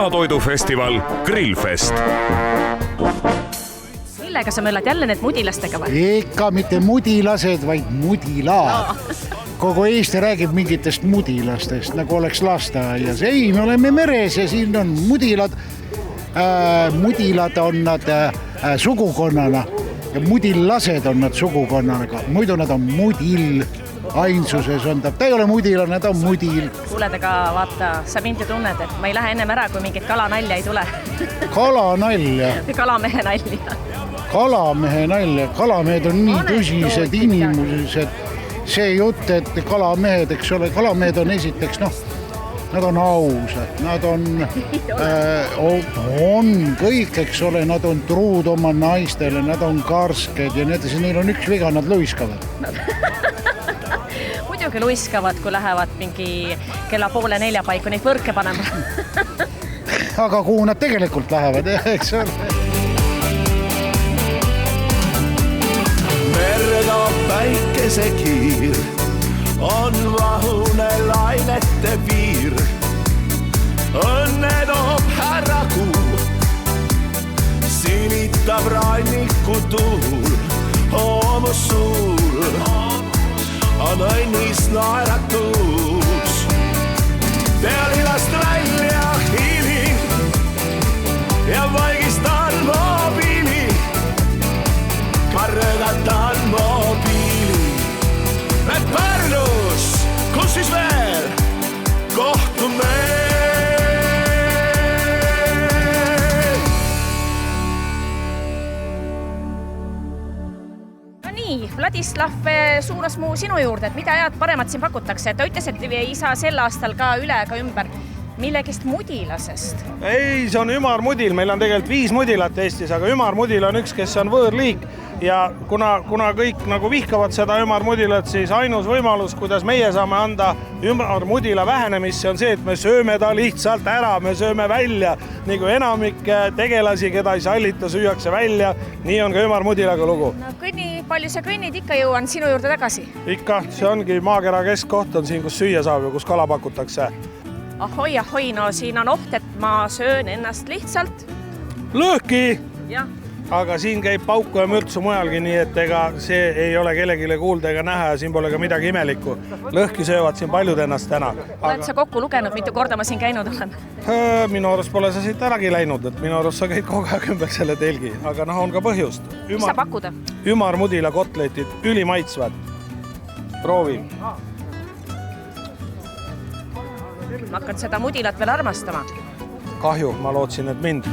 peatoidufestival Grillfest. Millega sa möllad jälle need mudilastega või? Ikka mitte mudilased, vaid mudilaad. Kogu Eesti räägib mingitest mudilastest, nagu oleks lasteaias. Ei, me oleme meres ja siin on mudilad. Mudilad on nad sugukonnana ja mudilased on nad sugukonnana. Muidu nad on mudil. Ainsuses on ta ei ole mudilane, ta on mudil. Kuuled, aga vaata, sa mind ju tunned, et ma ei lähe ennem ära, kui mingit kalanalja ei tule. Kalanalja. Kalamehe nalja. Kalamehe nalja. Kalamehed on nii tõsised inimesed. See jutt, et kalamehed, eks ole, kalamehed on esiteks, nad on ausad, nad on kõik, eks ole, nad on truud oma naistele, nad on karsked ja nii edasi, neil on üks viga, nad luiskavad. Muidugi luiskavad, kui lähevad mingi kella 3:30 paiku neid võrke panema. Aga kuhu nad tegelikult lähevad, eks ole? Merga päikesekiir on vahune lainete piir. Õnne toob härra kuu, sinitab ranniku tuul, hoomus suul on õnnis naeratus. Pealilast välja hiilin ja vaikistan mobiili. Ma rõgatan mobiili. Et Pärnus, kus siis veel kohtume. No nii, Vladislav suunas mu sinu juurde, et mida head paremat siin pakutakse. Ta ütles, et ei saa sel aastal ka üle ega ümber millegist mudilasest. Ei, see on ümarmudil. Meil on tegelikult 5 mudilat Eestis, aga ümarmudil on üks, kes on võõrliik. Ja kuna kõik nagu vihkavad seda ümarmudilat, siis ainus võimalus, kuidas meie saame anda ümarmudila vähenemisse, on see, et me sööme ta lihtsalt ära, me sööme välja. Nii kui enamik tegelasi, keda ei sallita, süüakse välja, nii on ka ümarmudilaga lugu. No palju sa kõnnid, ikka jõuan sinu juurde tagasi? Ikka, see ongi maakera keskkoht on siin, kus süüa saab ja kus kala pakutakse. Ahoi, no siin on oht, et ma söön ennast lihtsalt. Lõhki! Jah. Aga siin käib pauku ja mürtsu mujalgi, nii et ega see ei ole kellegile kuulda ega näha ja siin pole ka midagi imelikku. Lõhki söövad siin paljud ennast täna. Oled sa kokku lugenud, mitu korda ma siin käinud olen? Minu arust pole sa siit äragi läinud, et minu arust sa käid kogu aeg ümber selle telgi. Aga on ka põhjust. Mis sa pakkuda? Ümarmudila kotletid, ülimaitsvad. Proovi. Ma hakkan seda mudilat veel armastama. Kahju, ma lootsin, et mind.